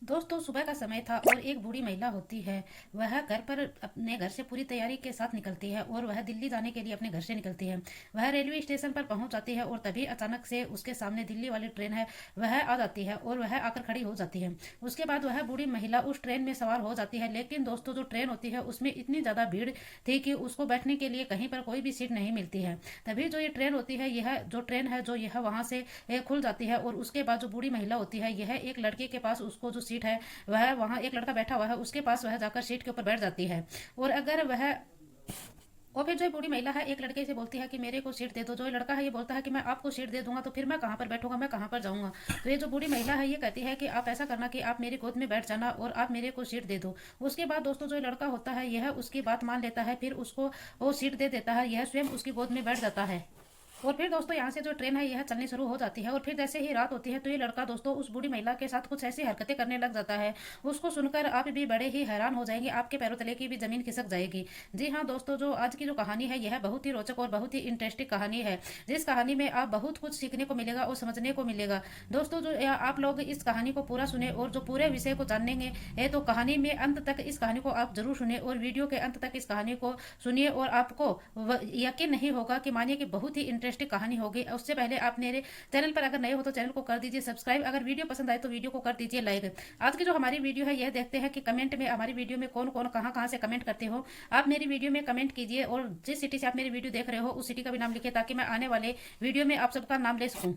दोस्तों सुबह का समय था और एक बूढ़ी महिला होती है। वह घर पर अपने घर से पूरी तैयारी के साथ निकलती है और वह दिल्ली जाने के लिए अपने घर से निकलती है। वह रेलवे स्टेशन पर पहुंच जाती है और तभी अचानक से उसके सामने दिल्ली वाली ट्रेन है वह आ जाती है और वह आकर खड़ी हो जाती है। उसके बाद वह बूढ़ी महिला उस ट्रेन में सवार हो जाती है, लेकिन दोस्तों जो ट्रेन होती है उसमें इतनी ज़्यादा भीड़ थी कि उसको बैठने के लिए कहीं पर कोई भी सीट नहीं मिलती है। तभी जो ये ट्रेन होती है, यह जो ट्रेन है जो यह वहाँ से खुल जाती है और उसके बाद जो बूढ़ी महिला होती है यह एक लड़के के पास उसको जो सीट है वह वहाँ एक लड़का बैठा हुआ है उसके पास वह जाकर सीट के ऊपर बैठ जाती है। और अगर वह और फिर जो बूढ़ी महिला है एक लड़के से बोलती है कि मेरे को सीट दे दो। जो लड़का है ये बोलता है कि मैं आपको सीट दे दूंगा तो फिर मैं कहाँ पर बैठूंगा, मैं कहाँ पर जाऊंगा। तो ये जो बूढ़ी महिला है ये कहती है कि आप ऐसा करना कि आप मेरी गोद में बैठ जाना और आप मेरे को सीट दे दो। उसके बाद दोस्तों जो लड़का होता है यह उसकी बात मान लेता है, फिर उसको वो सीट दे देता है, यह स्वयं उसकी गोद में बैठ जाता है। और फिर दोस्तों यहाँ से जो ट्रेन है यह चलनी शुरू हो जाती है। और फिर जैसे ही रात होती है तो ये लड़का दोस्तों उस बूढ़ी महिला के साथ कुछ ऐसी हरकतें करने लग जाता है। उसको सुनकर आप भी बड़े ही हैरान हो जाएंगे, आपके पैरों तले की भी जमीन खिसक जाएगी। जी हाँ दोस्तों, जो आज की जो कहानी है यह बहुत ही रोचक और बहुत ही इंटरेस्टिंग कहानी है, जिस कहानी में आप बहुत कुछ सीखने को मिलेगा और समझने को मिलेगा। दोस्तों जो आप लोग इस कहानी को पूरा सुने और जो पूरे विषय को जानेंगे तो कहानी में अंत तक इस कहानी को आप जरूर सुने और वीडियो के अंत तक इस कहानी को सुनिए और आपको यकीन नहीं होगा कि मानिए कि बहुत ही इंटरेस्टिंग कहानी होगी। उससे पहले आप मेरे चैनल पर अगर नए हो तो चैनल को कर दीजिए सब्सक्राइब, अगर वीडियो पसंद आए तो वीडियो को कर दीजिए लाइक। आज की जो हमारी वीडियो है यह देखते हैं कि कमेंट में हमारी वीडियो में कौन कौन कहाँ कहाँ से कमेंट करते हो। आप मेरी वीडियो में कमेंट कीजिए और जिस सिटी से आप मेरी वीडियो देख रहे हो उस सिटी का भी नाम लिखिए ताकि मैं आने वाले वीडियो में आप सबका नाम ले सकूँ।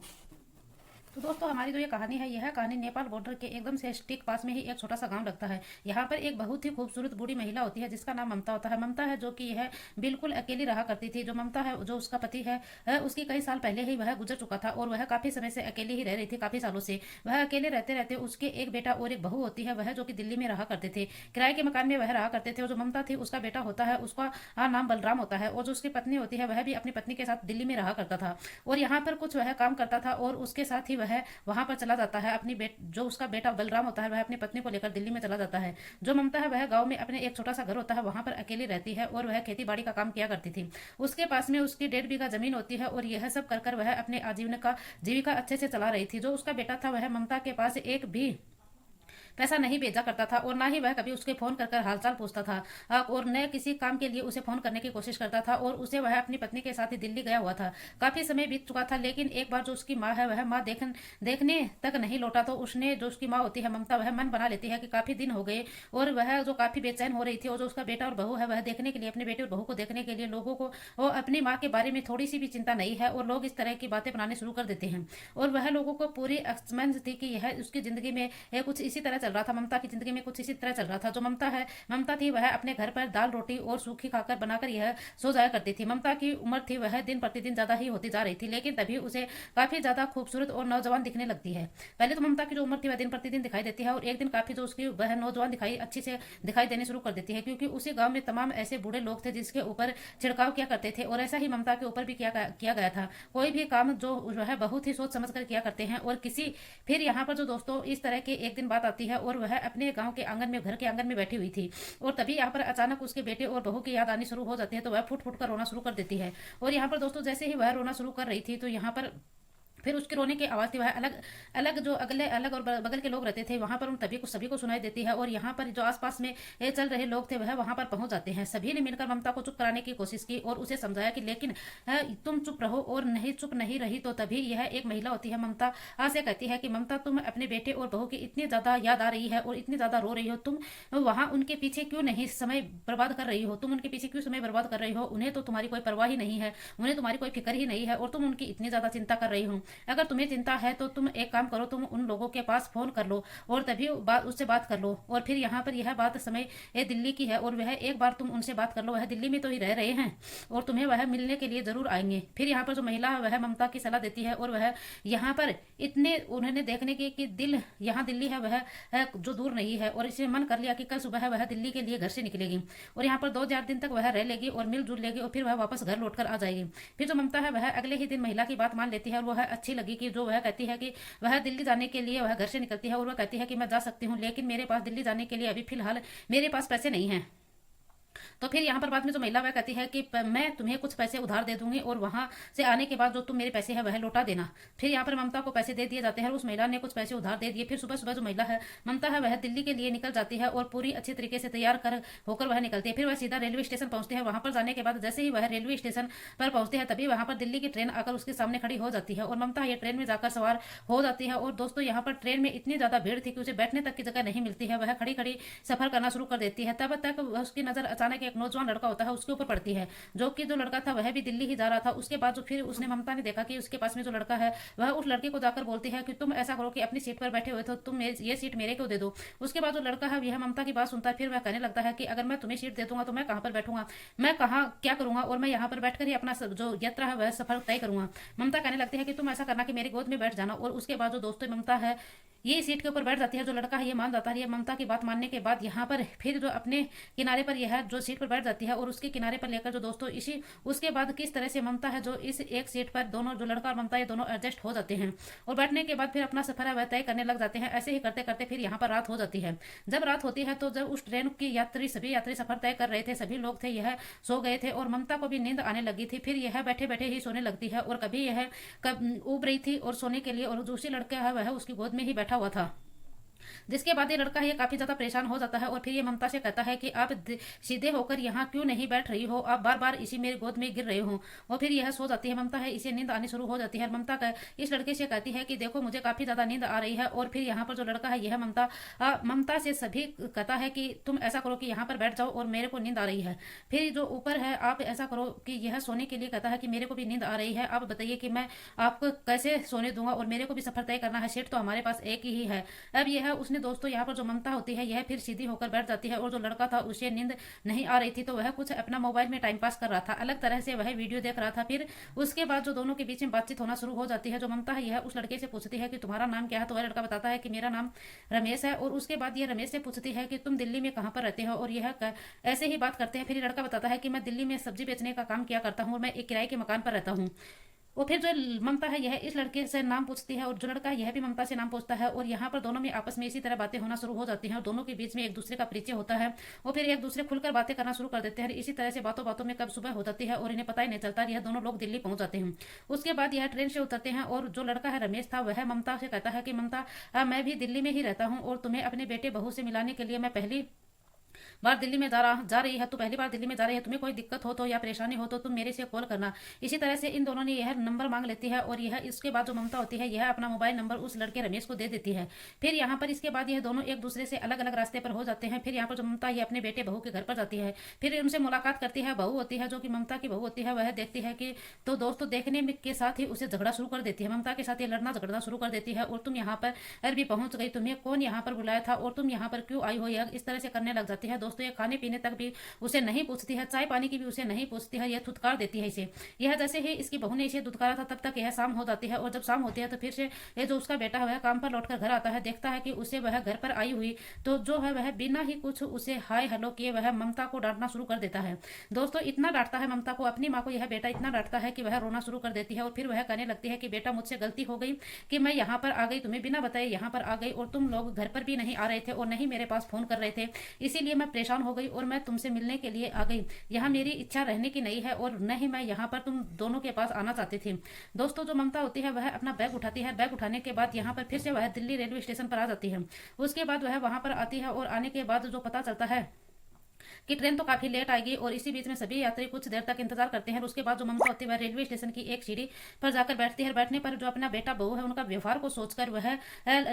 तो दोस्तों हमारी जो ये कहानी है यह कहानी नेपाल बॉर्डर के एकदम से ठीक पास में ही एक छोटा सा गांव लगता है। यहाँ पर एक बहुत ही खूबसूरत बूढ़ी महिला होती है जिसका नाम ममता होता है। ममता है जो कि यह बिल्कुल अकेली रहा करती थी। जो ममता है जो उसका पति है उसकी कई साल पहले ही वह गुजर चुका था और वह काफी समय से अकेली ही रह रही थी, काफी सालों से। वह अकेले रहते रहते उसके एक बेटा और एक बहू होती है, वह जो कि दिल्ली में रहा करते थे, किराए के मकान में वह रहा करते थे। और जो ममता थी उसका बेटा होता है, उसका नाम बलराम होता है। और जो उसकी पत्नी होती है वह भी अपनी पत्नी के साथ दिल्ली में रहा करता था और यहाँ पर कुछ वह काम करता था और उसके साथ ही वह वहां पर चला जाता है। जो उसका बेटा बलराम होता है वह अपनी पत्नी को लेकर दिल्ली में चला जाता है। जो ममता है वह गांव में अपने एक छोटा सा घर होता है वहां पर अकेली रहती है और वह खेती बाड़ी का काम किया करती थी। उसके पास में उसकी 1.5 बीघा जमीन होती है और यह सब कर वह अपने जीविका अच्छे से चला रही थी। जो उसका बेटा था वह ममता के पास एक भी पैसा नहीं भेजा करता था और ना ही वह कभी उसके फोन कर हालचाल पूछता था और न किसी काम के लिए उसे फोन करने की कोशिश करता था। और उसे वह अपनी पत्नी के साथ ही दिल्ली गया हुआ था। काफी समय बीत चुका था, लेकिन एक बार जो उसकी माँ है वह माँ देखने तक नहीं लौटा तो उसने जो उसकी माँ होती है ममता वह मन बना लेती है कि काफी दिन हो गए और वह जो काफी बेचैन हो रही थी। और जो उसका बेटा और बहू है वह देखने के लिए अपने बेटे और बहू को देखने के लिए लोगों को वो अपनी माँ के बारे में थोड़ी सी भी चिंता नहीं है और लोग इस तरह की बातें बनाने शुरू कर देते हैं। और वह लोगों को पूरी समझ थी कि यह उसकी जिंदगी में कुछ इसी तरह चल रहा था, ममता की जिंदगी में कुछ इसी तरह चल रहा था। जो ममता थी वह अपने घर पर दाल रोटी और सूखी खाकर बनाकर यह सो जाया करती थी। ममता की उम्र थी वह दिन प्रतिदिन ज्यादा ही होती जा रही थी, लेकिन तभी उसे काफी ज्यादा खूबसूरत और नौजवान दिखने लगती है। पहले तो ममता की जो उम्र थी वह दिन प्रतिदिन दिखाई देती है और एक दिन काफी जो उसकी वह नौजवान अच्छी से दिखाई देने शुरू कर देती है, क्योंकि उसी गांव में तमाम ऐसे बूढ़े लोग थे जिसके ऊपर छिड़काव किया करते थे और ऐसा ही ममता के ऊपर भी किया गया था। कोई भी काम जो वह बहुत ही सोच समझ कर किया करते हैं। और किसी फिर यहाँ पर जो दोस्तों इस तरह की एक दिन बात आती है और वह अपने गांव के आंगन में घर के आंगन में बैठी हुई थी और तभी यहाँ पर अचानक उसके बेटे और बहू की याद आनी शुरू हो जाती है। तो वह फुट फुट कर रोना शुरू कर देती है। और यहाँ पर दोस्तों जैसे ही वह रोना शुरू कर रही थी तो यहाँ पर फिर उसके रोने की आवाज़ थी वह अलग अलग जो अगले अलग और बगल के लोग रहते थे वहां पर उन सभी को सुनाई देती है। और यहाँ पर जो आसपास में ये चल रहे लोग थे वह वहां पर पहुंच जाते हैं। सभी ने मिलकर ममता को चुप कराने की कोशिश की और उसे समझाया कि लेकिन तुम चुप रहो। और नहीं चुप नहीं रही तो तभी यह एक महिला होती है ममता से कहती है कि ममता तुम अपने बेटे और बहू की इतनी ज्यादा याद आ रही है और इतनी ज्यादा रो रही हो, तुम वहां उनके पीछे क्यों नहीं समय बर्बाद कर रही हो, तुम उनके पीछे क्यों समय बर्बाद कर रही हो। उन्हें तो तुम्हारी कोई परवाह ही नहीं है, उन्हें तुम्हारी कोई फिक्र ही नहीं है और तुम उनकी इतनी ज्यादा चिंता कर रही हो। अगर तुम्हें चिंता है तो तुम एक काम करो, तुम उन लोगों के पास फोन कर लो और तभी उससे बात कर लो। और फिर यहाँ पर यह बात समय दिल्ली की है और वह एक बार तुम उनसे बात कर लो, वह दिल्ली में तो ही रह रहे हैं और तुम्हें वह मिलने के लिए जरूर आएंगे। फिर यहाँ पर जो महिला है वह ममता की सलाह देती है और वह यहाँ पर इतने उन्होंने देखने की कि दिल यहाँ दिल्ली है वह जो दूर नहीं है और इसे मन कर लिया कि कल सुबह वह दिल्ली के लिए घर से निकलेगी और यहाँ पर 2-4 दिन तक वह रह लेगी और मिलजुल लेगी और फिर वह वापस घर लौटकर आ जाएगी। फिर जो ममता है वह अगले ही दिन महिला की बात मान लेती है और वह अच्छी लगी कि जो वह कहती है कि वह दिल्ली जाने के लिए वह घर से निकलती है और वह कहती है कि मैं जा सकती हूँ, लेकिन मेरे पास दिल्ली जाने के लिए अभी फिलहाल मेरे पास पैसे नहीं हैं। तो फिर यहाँ पर बाद में जो महिला वह कहती है कि मैं तुम्हें कुछ पैसे उधार दे दूंगी और वहां से आने के बाद जो तुम मेरे पैसे है वह लौटा देना। फिर यहाँ पर ममता को पैसे दे दिए जाते हैं और उस महिला ने कुछ पैसे उधार दे दिए। फिर सुबह सुबह जो महिला है ममता है वह दिल्ली के लिए निकल जाती है और पूरी अच्छी तरीके से तैयार कर होकर वह निकलती है। फिर वह सीधा रेलवे स्टेशन पहुंचती है। वहां पर जाने के बाद जैसे ही वह रेलवे स्टेशन पर पहुंचते हैं तभी वहां पर दिल्ली की ट्रेन आकर उसके सामने खड़ी हो जाती है और ममता ये ट्रेन में जाकर सवार हो जाती है। और दोस्तों यहाँ पर ट्रेन में इतनी ज्यादा भीड़ थी कि उसे बैठने तक की जगह नहीं मिलती है। वह खड़ी खड़ी सफर करना शुरू कर देती है। तब तक उसकी नजर अचानक एक नौजवान लड़का होता है उसके ऊपर पड़ती है, जो कि जो लड़का था वह भी दिल्ली ही जा रहा था। उसके बाद जो फिर उसने ममता ने देखा कि उसके पास में जो लड़का है वह उस लड़के को जाकर बोलती है कि तुम ऐसा करो कि अपनी सीट पर बैठे हुए तो तुम ये सीट मेरे को दे दो। उसके बाद जो लड़का है यह ममता की बात सुनता है। फिर वह कहने लगता है कि अगर मैं तुम्हें सीट दे दूंगा तो मैं कहाँ पर बैठूंगा, मैं कहाँ क्या करूंगा, और मैं यहाँ पर बैठकर ही अपना जो यात्रा है वह सफर तय करूंगा। ममता कहने लगती है कि तुम ऐसा करना कि मेरी गोद में बैठ जाना। और उसके बाद जो दोस्तों ममता है ये सीट के ऊपर बैठ जाती है। जो लड़का है ये मान जाता है। ये ममता की बात मानने के बाद यहाँ पर फिर जो अपने किनारे पर यह जो सीट पर बैठ जाती है और उसके किनारे पर लेकर जो दोस्तों इसी उसके बाद किस तरह से ममता है जो इस एक सीट पर दोनों जो लड़का और ममता ये दोनों एडजस्ट हो जाते हैं और बैठने के बाद फिर अपना सफर है वह तय करने लग जाते हैं। ऐसे ही करते करते फिर यहाँ पर रात हो जाती है। जब रात होती है तो जब उस ट्रेन की सभी यात्री सफर तय कर रहे थे, सभी लोग थे यह सो गए थे और ममता को भी नींद आने लगी थी। फिर यह बैठे बैठे ही सोने लगती है और कभी यह कब ऊब रही थी और सोने के लिए, और दूसरी लड़का है वह उसकी गोद में ही बैठा हुआ था। जिसके बाद ये लड़का ये काफी ज्यादा परेशान हो जाता है और फिर ये ममता से कहता है कि आप सीधे होकर यहाँ क्यों नहीं बैठ रही हो, आप बार बार इसी मेरे गोद में गिर रहे हो। और फिर यह सो जाती है। ममता है इसे नींद आनी शुरू हो जाती है। ममता का इस लड़के से कहती है कि देखो मुझे काफी ज्यादा नींद आ रही है। और फिर यहाँ पर जो लड़का है यह ममता से सभी कहता है कि तुम ऐसा करो कि यहाँ पर बैठ जाओ और मेरे को नींद आ रही है। फिर जो ऊपर है आप ऐसा करो कि यह सोने के लिए कहता है कि मेरे को भी नींद आ रही है, आप बताइए कि मैं आपको कैसे सोने दूंगा और मेरे को भी सफर तय करना है, सीट तो हमारे पास एक ही है। अब यह उसने दोस्तों यहाँ पर जो ममता होती है यह फिर सीधी होकर बैठ जाती है और जो लड़का था उसे नींद नहीं आ रही थी तो वह कुछ अपना मोबाइल में टाइम पास कर रहा था, अलग तरह से वह वीडियो देख रहा था। फिर उसके बाद जो दोनों के बीच में बातचीत होना शुरू हो जाती है। जो ममता है यह उस लड़के से पूछती है कि तुम्हारा नाम क्या है, तो वह लड़का बताता है कि मेरा नाम रमेश है। और उसके बाद यह रमेश से पूछती है कि तुम दिल्ली में कहाँ पर रहते हो, और यह ऐसे ही बात करते हैं। फिर लड़का बताता है कि मैं दिल्ली में सब्जी बेचने का काम किया करता हूँ और मैं एक किराए के मकान पर रहता हूँ। और फिर जो ममता है यह इस लड़के से नाम पूछती है और जो लड़का है यह भी ममता से नाम पूछता है और यहाँ पर दोनों में आपस में इसी तरह बातें होना शुरू हो जाती हैं और दोनों के बीच में एक दूसरे का परिचय होता है और फिर एक दूसरे खुलकर बातें करना शुरू कर देते हैं। इसी तरह से बातों बातों में कब सुबह हो जाती है और इन्हें पता ही नहीं चलता। यह दोनों लोग दिल्ली पहुंच जाते हैं। उसके बाद यह ट्रेन से उतरते हैं और जो लड़का है रमेश था वह ममता से कहता है कि ममता मैं भी दिल्ली में ही रहता हूँ और तुम्हें अपने बेटे बहू से मिलाने के लिए मैं पहली बार दिल्ली में जा रही है, तो पहली बार दिल्ली में जा रही है, तुम्हें कोई दिक्कत हो तो या परेशानी हो तो तुम मेरे से कॉल करना। इसी तरह से इन दोनों ने यह नंबर मांग लेती है और यह इसके बाद जो ममता होती है यह अपना मोबाइल नंबर उस लड़के रमेश को दे देती है। फिर यहाँ पर इसके बाद यह दोनों एक दूसरे से अलग अलग रास्ते पर हो जाते हैं। फिर यहाँ पर जो ममता ये अपने बेटे बहू के घर पर जाती है, फिर उनसे मुलाकात करती है। बहू होती है जो कि ममता की बहू होती है, वह देखती है कि तो दोस्तों देखने में के साथ ही उसे झगड़ा शुरू कर देती है, ममता के साथ ये लड़ना झगड़ना शुरू कर देती है। और तुम यहाँ पर अरबी पहुंच गई, तुम्हें कौन यहाँ पर बुलाया था और तुम यहाँ पर क्यों आई हो, यह इस तरह से करने लग जाती है। दोस्तों ये खाने पीने तक भी उसे नहीं पूछती है, चाय पानी की भी उसे नहीं पूछती है, यह थुतकार देती है इसे। यह जैसे ही इसकी बहू ने इसे धुतकारा था तब तक यह शाम हो जाती है और जब शाम होती है तो फिर से यह जो उसका बेटा है वह काम पर लौटकर घर आता है, देखता है कि उसे वह घर पर आई हुई तो जो है वह बिना ही कुछ उसे हाय हेलो किए वह ममता को डांटना शुरू कर देता है। दोस्तों इतना डांटता है ममता को, अपनी माँ को यह बेटा इतना डांटता है कि वह रोना शुरू कर देती है और फिर वह कहने लगती है कि बेटा मुझसे गलती हो गई कि मैं यहाँ पर आ गई, तुम्हें बिना बताए यहाँ पर आ गई और तुम लोग घर पर भी नहीं आ रहे थे और नहीं मेरे पास फोन कर रहे थे, इसीलिए मैं परेशान हो गई और मैं तुमसे मिलने के लिए आ गई। यहाँ मेरी इच्छा रहने की नहीं है और न ही मैं यहाँ पर तुम दोनों के पास आना चाहती थी। दोस्तों जो ममता होती है वह अपना बैग उठाती है, बैग उठाने के बाद यहाँ पर फिर से वह दिल्ली रेलवे स्टेशन पर आ जाती है। उसके बाद वह वहां पर आती है और आने के बाद जो पता चलता है कि ट्रेन तो काफी लेट आएगी और इसी बीच में सभी यात्री कुछ देर तक इंतजार करते हैं। उसके बाद जो ममता होती है वह रेलवे स्टेशन की एक सीढ़ी पर जाकर बैठती है। बैठने पर जो अपना बेटा बहू है उनका व्यवहार को सोचकर वह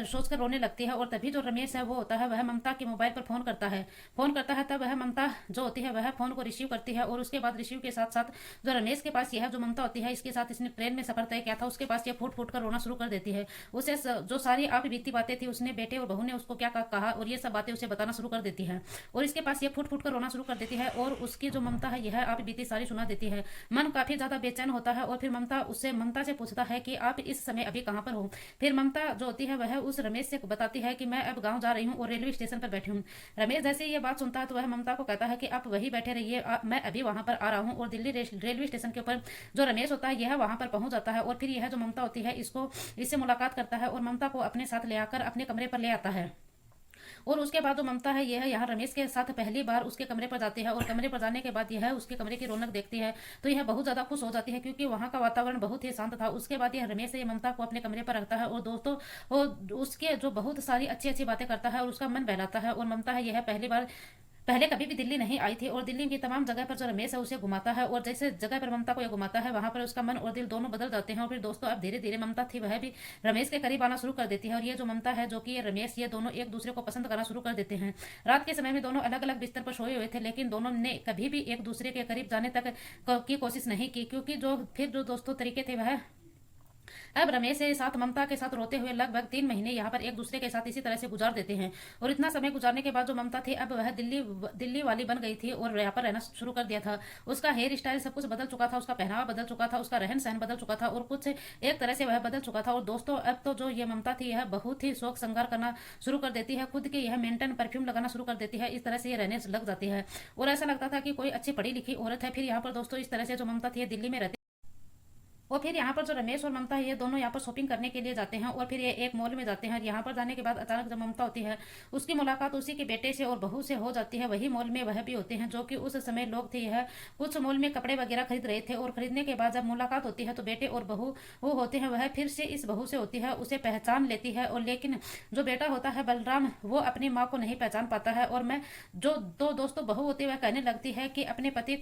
सोचकर रोने लगती है और तभी जो रमेश है वो होता है वह ममता के मोबाइल पर फोन करता है। तब वह ममता जो होती है वह फोन को रिसीव करती है और उसके बाद रिसीव के साथ साथ जो रमेश के पास यह जो ममता होती है इसके साथ इसने ट्रेन में सफर तय किया था उसके पास यह फूट फूट कर रोना शुरू कर देती है। उसे जो सारी आप बीती बातें थी उसने बेटे और बहू ने उसको क्या कहा और ये सब बातें उसे बताना शुरू कर देती है और इसके पास ये फूट फूट कर रोना शुरू कर देती है और उसकी जो ममता है यह आप बीती सारी सुना देती है। मन काफी ज्यादा बेचैन होता है और फिर ममता से पूछता है कि आप इस समय अभी कहाँ पर हो। फिर ममता जो होती है वह उस रमेश से बताती है कि मैं अब गाँव जा रही हूँ और रेलवे स्टेशन पर बैठी हूँ। रमेश जैसे ये बात सुनता है तो वह ममता को कहता है कि आप वही बैठे रहिए, मैं अभी वहां पर आ रहा हूँ। और दिल्ली रेलवे स्टेशन के ऊपर जो रमेश होता है यह वहां पर पहुंच जाता है और फिर यह जो ममता होती है इससे मुलाकात करता है और ममता को अपने साथ ले आकर अपने कमरे पर ले आता है। और उसके बाद जो ममता है यह यहाँ रमेश के साथ पहली बार उसके कमरे पर जाती है और कमरे पर जाने के बाद यह उसके कमरे की रौनक देखती है तो यह बहुत ज्यादा खुश हो जाती है क्योंकि वहाँ का वातावरण बहुत ही शांत था। उसके बाद यह रमेश ये ममता को अपने कमरे पर रखता है और दोस्तों वो उसके जो बहुत सारी अच्छी अच्छी बातें करता है और उसका मन बहलाता है। और ममता है यह पहले कभी भी दिल्ली नहीं आई थी और दिल्ली की तमाम जगह पर जो रमेश है उसे घुमाता है और जैसे जगह पर ममता को यह घुमाता है वहां पर उसका मन और दिल दोनों बदल जाते हैं। और फिर दोस्तों अब धीरे धीरे ममता थी वह भी रमेश के करीब आना शुरू कर देती है और ये जो ममता है जो कि ये रमेश ये दोनों एक दूसरे को पसंद करना शुरू कर देते हैं। रात के समय में दोनों अलग अलग बिस्तर पर सोए हुए थे लेकिन दोनों ने कभी भी एक दूसरे के करीब जाने तक की कोशिश नहीं की क्योंकि जो दोस्तों तरीके थे वह अब रमेश के साथ ममता के साथ रोते हुए लगभग 3 महीने यहाँ पर एक दूसरे के साथ इसी तरह से गुजार देते हैं। और इतना समय गुजारने के बाद जो ममता थी अब वह दिल्ली वाली बन गई थी और यहाँ पर रहना शुरू कर दिया था। उसका हेयर स्टाइल सब कुछ बदल चुका था, उसका पहनावा बदल चुका था, उसका रहन सहन बदल चुका था और कुछ एक तरह से वह बदल चुका था। और दोस्तों अब तो जो ये ममता थी यह बहुत ही शौक श्रृंगार करना शुरू कर देती है, खुद के यह मेंटन परफ्यूम लगाना शुरू कर देती है। इस तरह से ये रहने लग जाती है और ऐसा लगता था कि कोई अच्छी पढ़ी लिखी औरत है। फिर यहाँ पर दोस्तों इस तरह से जो ममता थी दिल्ली में रहती और फिर यहाँ पर जो रमेश और ममता है ये दोनों यहाँ पर शॉपिंग करने के लिए जाते हैं और फिर ये एक मॉल में जाते हैं। यहाँ पर जाने के बाद अचानक जब ममता होती है उसकी मुलाकात उसी के बेटे से और बहू से हो जाती है। वही मॉल में वह भी होते हैं जो कि उस समय लोग थे यह कुछ मॉल में कपड़े वगैरह खरीद रहे थे और खरीदने के बाद जब मुलाकात होती है तो बेटे और बहू वो होते हैं वह फिर से इस बहू से होती है, उसे पहचान लेती है। और लेकिन जो बेटा होता है बलराम वो अपनी माँ को नहीं पहचान पाता है और मैं जो दो दोस्तों बहू होती है वह कहने लगती है कि अपने पति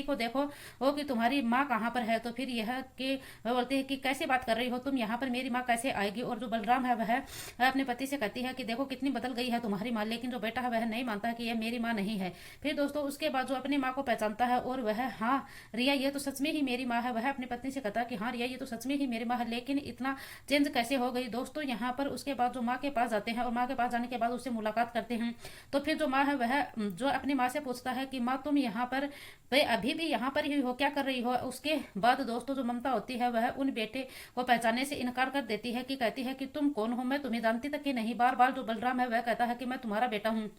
को देखो वो कि तुम्हारी माँ कहाँ पर है। तो फिर यह कि वह बोलते हैं कि कैसे बात कर रही हो तुम, यहाँ पर मेरी माँ कैसे आएगी। और जो बलराम है वह अपने पति से कहती है कि देखो कितनी बदल गई है तुम्हारी माँ, लेकिन जो बेटा है वह नहीं मानता कि यह मेरी माँ नहीं है। फिर दोस्तों उसके बाद जो अपनी माँ को पहचानता है और वह हाँ रिया ये तो सच में ही मेरी माँ है, वह अपनी पत्नी से कहता है कि हाँ रिया ये तो सच में ही मेरी माँ है, लेकिन इतना चेंज कैसे हो गई। दोस्तों यहाँ पर उसके बाद जो माँ के पास जाते हैं और माँ के पास जाने के बाद उससे मुलाकात करते हैं तो फिर जो माँ है वह जो अपनी माँ से पूछता है कि माँ तुम यहाँ पर वे अभी भी यहाँ पर ही हो, क्या कर रही हो। उसके बाद दोस्तों जो ममता होती है वह उन बेटे को पहचानने से इनकार कर देती है कि कहती है कि तुम कौन हो, मैं तुम्हें जानती तक कि नहीं। बार बार जो बलराम है वह कहता है कि मैं तुम्हारा बेटा हूँ,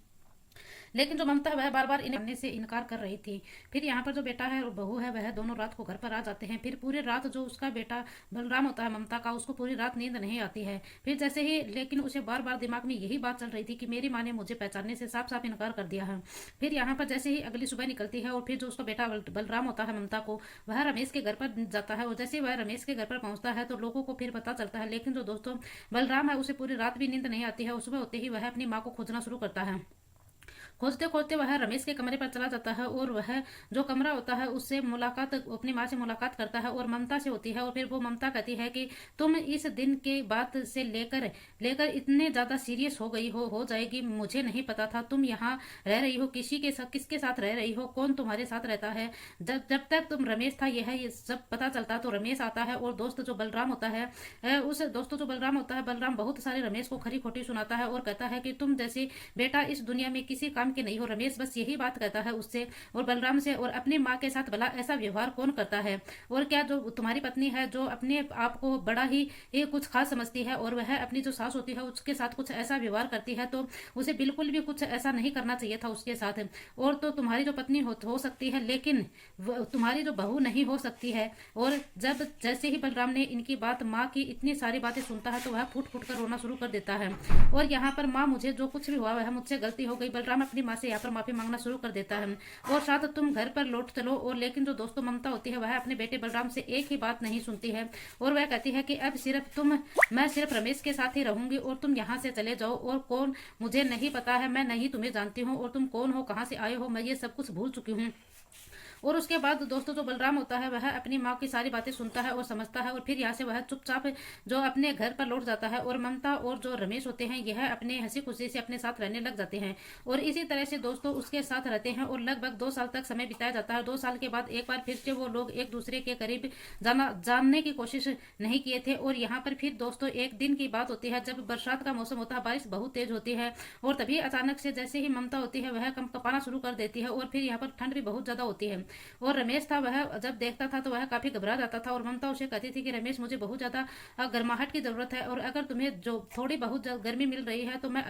लेकिन जो ममता है वह बार बार इन्हें मानने से इनकार कर रही थी। फिर यहाँ पर जो बेटा है और बहू है वह दोनों रात को घर पर आ जाते हैं। फिर पूरी रात जो उसका बेटा बलराम होता है ममता का उसको पूरी रात नींद नहीं आती है। फिर जैसे ही लेकिन उसे बार बार दिमाग में यही बात चल रही थी कि मेरी माँ ने मुझे पहचानने से साफ साफ इनकार कर दिया है। फिर यहाँ पर जैसे ही अगली सुबह निकलती है और फिर जो उसका बेटा बलराम होता है ममता को वह रमेश के घर पर जाता है और जैसे ही वह रमेश के घर पर पहुंचता है तो लोगों को फिर पता चलता है। लेकिन जो दोस्तों बलराम है उसे पूरी रात भी नींद नहीं आती है और सुबह होते ही वह अपनी माँ को खोजना शुरू करता है। खोजते खोजते वह रमेश के कमरे पर चला जाता है और वह जो कमरा होता है उससे मुलाकात अपनी माँ से मुलाकात करता है और ममता से होती है। और फिर वो ममता कहती है कि तुम इस दिन के बाद से लेकर लेकर इतने ज्यादा सीरियस हो गई हो जाएगी, मुझे नहीं पता था तुम यहाँ रह रही हो, किसके साथ रह रही हो, कौन तुम्हारे साथ रहता है। जब तक तुम रमेश था ये सब पता चलता। तो रमेश आता है और दोस्त जो बलराम होता है बलराम बहुत सारे रमेश को खरी खोटी सुनाता है और कहता है कि तुम जैसे बेटा इस दुनिया में किसी काम के नहीं हो। रमेश बस यही बात कहता है उससे और बलराम से, और अपनी माँ के साथ भला ऐसा व्यवहार कौन करता है। और क्या जो तुम्हारी पत्नी है जो अपने आप को बड़ा ही ये कुछ खास समझती है और वह अपनी जो सास होती है उसके साथ कुछ ऐसा व्यवहार करती है तो उसे बिल्कुल भी कुछ ऐसा नहीं करना चाहिए था उसके साथ। और तो तुम्हारी जो पत्नी हो सकती है लेकिन तुम्हारी जो बहू नहीं हो सकती है। और जब जैसे ही बलराम ने इनकी बात माँ की इतनी सारी बातें सुनता है तो वह फूट फूट कर रोना शुरू कर देता है। और यहाँ पर माँ मुझे जो कुछ भी हुआ वह मुझसे गलती हो गई, बलराम अपनी माँ से यहाँ पर माफी मांगना शुरू कर देता है और साथ तुम घर पर लौट चलो। और लेकिन जो दोस्तों ममता होती है वह अपने बेटे बलराम से एक ही बात नहीं सुनती है और वह कहती है कि अब मैं सिर्फ रमेश के साथ ही रहूंगी और तुम यहाँ से चले जाओ। और कौन मुझे नहीं पता है, मैं नहीं तुम्हें जानती हूँ और तुम कौन हो, कहाँ से आए हो, मैं ये सब कुछ भूल चुकी हूँ। और उसके बाद दोस्तों जो बलराम होता है वह अपनी माँ की सारी बातें सुनता है और समझता है और फिर यहाँ से वह चुपचाप जो अपने घर पर लौट जाता है। और ममता और जो रमेश होते हैं यह अपने हंसी खुशी से अपने साथ रहने लग जाते हैं और इसी तरह से दोस्तों उसके साथ रहते हैं और लगभग 2 साल तक समय बिताया जाता है। 2 साल के बाद एक बार फिर से वो लोग एक दूसरे के करीब जानने की कोशिश नहीं किए थे। और यहाँ पर फिर दोस्तों एक दिन की बात होती है जब बरसात का मौसम होता है, बारिश बहुत तेज होती है और तभी अचानक से जैसे ही ममता होती है वह कंपना शुरू कर देती है और फिर यहाँ पर ठंड भी बहुत ज्यादा होती है। और रमेश था वह जब देखता था तो वह काफी घबरा जाता था और ममता उसे कहती थी कि रमेश मुझे बहुत ज्यादा गर्माहट की जरूरत है और अगर तुम्हें जो थोड़ी बहुत गर्मी मिल रही है तो मैं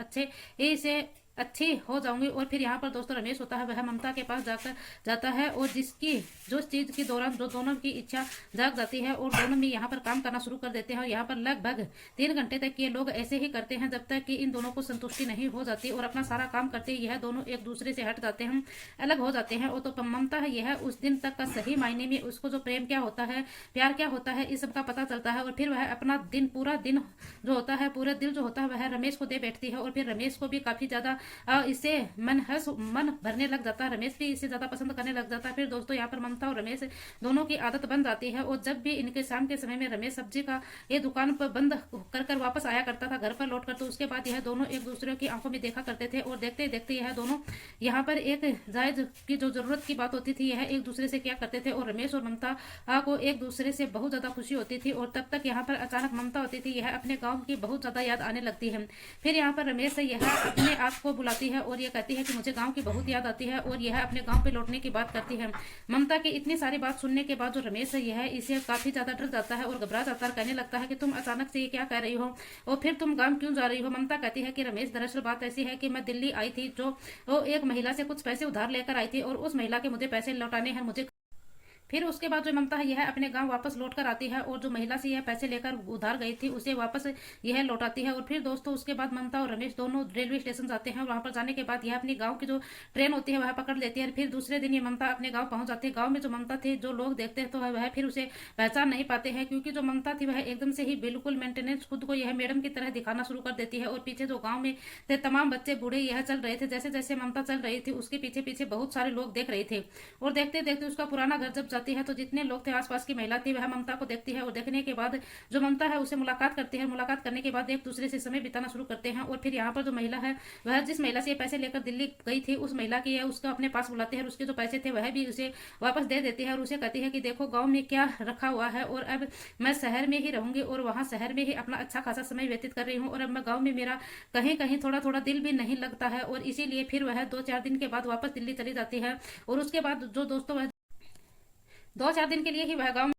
अच्छी हो जाऊंगी। और फिर यहाँ पर दोस्तों रमेश होता है वह ममता के पास जाकर जाता है और जिसकी जो चीज के दौरान जो दोनों की इच्छा जाग जाती है और दोनों में यहाँ पर काम करना शुरू कर देते हैं। और यहाँ पर लगभग 3 घंटे तक ये लोग ऐसे ही करते हैं जब तक कि इन दोनों को संतुष्टि नहीं हो जाती और अपना सारा काम करते यह दोनों एक दूसरे से हट जाते हैं, अलग हो जाते हैं। और तो ममता है यह उस दिन तक का सही मायने में उसको जो प्रेम क्या होता है, प्यार क्या होता है, इस सब का पता चलता है। और फिर वह अपना दिन पूरा दिन जो होता है, पूरा दिल जो होता है वह रमेश को दे बैठती है। और फिर रमेश को भी काफी ज्यादा इससे मन भरने लग जाता है, रमेश भी इसे ज्यादा पसंद करने लग जाता है। फिर दोस्तों यहाँ पर ममता और रमेश दोनों की आदत बन जाती है। और जब भी इनके शाम के समय में रमेश सब्जी का ये दुकान पर बंद कर कर वापस आया करता था घर पर लौट कर, तो उसके बाद यह दोनों एक दूसरे की आंखों में देखा करते थे। और देखते देखते यह दोनों यहाँ पर एक जायज की जो जरूरत की बात होती थी यह एक दूसरे से क्या करते थे। और रमेश और ममता को एक दूसरे से बहुत ज्यादा खुशी होती थी। और तब तक यहाँ पर अचानक ममता होती थी यह अपने गाँव की बहुत ज्यादा याद आने लगती है। फिर यहाँ पर रमेश से यह अपने आप को बुलाती है और यह कहती है कि मुझे गांव की बहुत याद आती है। और यह अपने गांव पे लौटने की बात करती है। ममता की इतनी सारी बात सुनने के बाद जो रमेश है यह इसे काफी ज्यादा डर जाता है और घबरा जाता है, कहने लगता है कि तुम अचानक से ये क्या कह रही हो और फिर तुम गांव क्यों जा रही हो। ममता कहती है कि रमेश दरअसल बात ऐसी है कि मैं दिल्ली आई थी जो एक महिला से कुछ पैसे उधार लेकर आई थी और उस महिला के मुझे पैसे लौटाने हैं मुझे। फिर उसके बाद जो ममता है यह अपने गांव वापस लौट कर आती है और जो महिला से यह पैसे लेकर उधार गई थी उसे वापस यह लौटाती है। और फिर दोस्तों उसके बाद ममता और रमेश दोनों रेलवे स्टेशन जाते हैं और वहां पर जाने के बाद यह अपने गांव की जो ट्रेन होती है वह पकड़ लेती है। फिर दूसरे दिन ये ममता अपने गाँव पहुंच जाती है। गाँव में जो ममता थी जो लोग देखते हैं तो वह फिर उसे पहचान नहीं पाते हैं, क्योंकि जो ममता थी वह एकदम से ही बिल्कुल मेंटेनेंस खुद को यह मैडम की तरह दिखाना शुरू कर देती है। और पीछे जो गाँव में थे तमाम बच्चे बूढ़े यह चल रहे थे, जैसे जैसे ममता चल रही थी उसके पीछे पीछे बहुत सारे लोग देख रहे थे। और देखते देखते उसका पुराना घर जब जाती है तो जितने लोग थे आसपास की महिला थी वह ममता को देखती है और देखने के बाद जो ममता है उसे मुलाकात करती है। मुलाकात करने के बाद एक दूसरे से समय बिताना शुरू करते हैं। और फिर यहाँ पर जो महिला है वह जिस महिला से पैसे लेकर दिल्ली गई थी उस महिला की उसको अपने पास बुलाते हैं और उसके जो पैसे थे वह भी उसे वापस दे देती है और उसे कहती है कि देखो गाँव में क्या रखा हुआ है और अब मैं शहर में ही रहूंगी और वहां शहर में ही अपना अच्छा खासा समय व्यतीत कर रही हूँ और अब मैं गाँव में मेरा कहीं कहीं थोड़ा थोड़ा दिल भी नहीं लगता है। और इसीलिए फिर वह 2-4 दिन के बाद वापस दिल्ली चली जाती है। और उसके बाद जो दोस्तों वह 2-4 दिन के लिए ही वह गाँव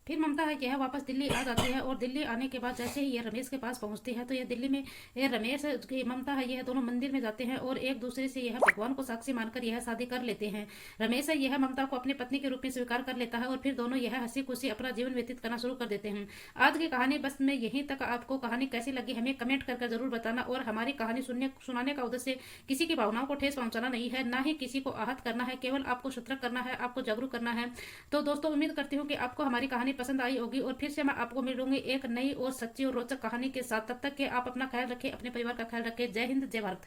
फिर ममता है यह वापस दिल्ली आ जाती है। और दिल्ली आने के बाद जैसे ही ये रमेश के पास पहुंचती है तो यह दिल्ली में ये रमेश की ममता है यह दोनों मंदिर में जाते हैं और एक दूसरे से यह भगवान को साक्षी मानकर यह शादी कर लेते हैं। रमेश है यह ममता को अपनी पत्नी के रूप में स्वीकार कर लेता है और फिर दोनों यह हंसी खुशी अपना जीवन व्यतीत करना शुरू कर देते हैं। आज की कहानी बस में यहीं तक। आपको कहानी कैसी लगी हमें कमेंट करके जरूर बताना। और हमारी कहानी सुनाने का उद्देश्य किसी की भावनाओं को ठेस पहुंचाना नहीं है, ना ही किसी को आहत करना है, केवल आपको सतर्क करना है, आपको जागरूक करना है। तो दोस्तों उम्मीद करती हूँ कि आपको हमारी कहानी पसंद आई होगी और फिर से मैं आपको मिलूंगी एक नई और सच्ची और रोचक कहानी के साथ। तब तक के आप अपना ख्याल रखें, अपने परिवार का ख्याल रखें। जय हिंद, जय भारत।